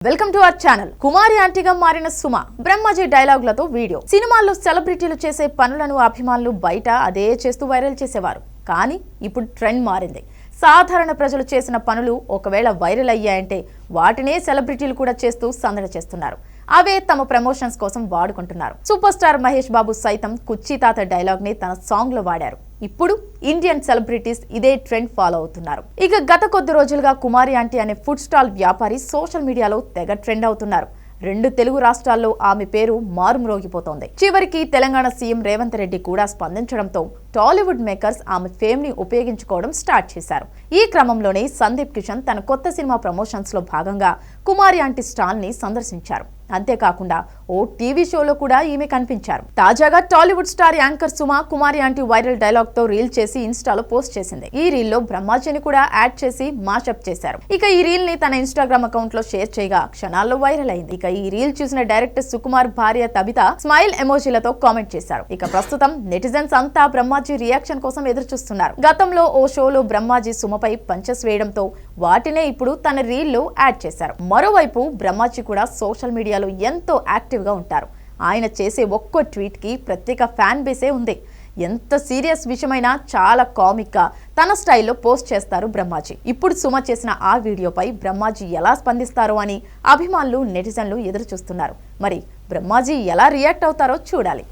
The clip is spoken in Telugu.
Welcome to our channel. Kumari ఆంటీగా మారిన సుమ బ్రహ్మాజీ డైలాగులతో వీడియో. సినిమాల్లో సెలబ్రిటీలు చేసే పనులను అభిమానులు బయట అదే చేస్తూ వైరల్ చేసేవారు. కానీ ఇప్పుడు ట్రెండ్ మారింది. సాధారణ ప్రజలు చేసిన పనులు ఒకవేళ వైరల్ అయ్యాయంటే వాటినే సెలబ్రిటీలు కూడా చేస్తూ సందడి చేస్తున్నారు. అవే తమ ప్రమోషన్స్ కోసం వాడుకుంటున్నారు. సూపర్ స్టార్ మహేష్ బాబు సైతం కుర్చీ తాత డైలాగ్ ని తన సాంగ్ లో వాడారు. ఇప్పుడు ఇండియన్ సెలబ్రిటీస్ ఇదే ట్రెండ్ ఫాలో అవుతున్నారు. ఇక గత కొద్ది రోజులుగా కుమారి ఆంటీ అనే ఫుడ్ స్టాల్ వ్యాపారి సోషల్ మీడియాలో తెగ ట్రెండ్ అవుతున్నారు. 2 తెలుగు రాష్ట్రాల్లో ఆమె పేరు మారుమ్రోగిపోతోంది. చివరికి తెలంగాణ సీఎం రేవంత్ రెడ్డి కూడా స్పందించడంతో టాలీవుడ్ మేకర్స్ ఆమె ఫేమ్ ని ఉపయోగించుకోవడం స్టార్ట్ చేశారు. ఈ క్రమంలోనే సందీప్ కిషన్ తన కొత్త సినిమా ప్రమోషన్స్ లో భాగంగా కుమారి ఆంటీ స్టాల్ ని సందర్శించారు. అంతేకాకుండా ఓ టీవీ షోలో కూడా ఈమె కనిపించారు. తాజాగా టాలీవుడ్ స్టార్ యాంకర్ సుమ కుమారి ఆంటీ వైరల్ డైలాగ్ తో రీల్ చేసి ఇన్స్టాలో పోస్ట్ చేసింది. ఈ రీల్ లో బ్రహ్మాజీని కూడా యాడ్ చేసి మాషప్ చేశారు. ఇక ఈ రీల్ ని తన ఇన్స్టాగ్రామ్ అకౌంట్ లో షేర్ చేయగా క్షణాల్లో వైరల్ అయింది. ఇక ఈ రీల్ చూసిన డైరెక్టర్ సుకుమార్ భార్య తబిత స్మైల్ ఎమోజీలతో కామెంట్ చేశారు. ఇక ప్రస్తుతం నెటిజన్స్ అంతా బ్రహ్మాజీ రియాక్షన్ కోసం ఎదురు చూస్తున్నారు. గతంలో ఓ షోలో బ్రహ్మాజీ సుమపై పంచెస్ వేయడంతో వాటినే ఇప్పుడు తన రీల్ లో యాడ్ చేశారు. మరోవైపు బ్రహ్మాజీ కూడా సోషల్ మీడియా ఎంతో యాక్టివ్ గా ఉంటారు. ఆయన చేసే ఒక్కో ట్వీట్ కి ప్రత్యేక ఫ్యాన్ బేసే ఉంది. ఎంత సీరియస్ విషయమైనా చాలా కామిక్ గా తన స్టైల్లో పోస్ట్ చేస్తారు బ్రహ్మాజీ. ఇప్పుడు సుమ చేసిన ఆ వీడియోపై బ్రహ్మాజీ ఎలా స్పందిస్తారో అని అభిమానులు నెటిజన్లు ఎదురు చూస్తున్నారు. మరి బ్రహ్మాజీ ఎలా రియాక్ట్ అవుతారో చూడాలి.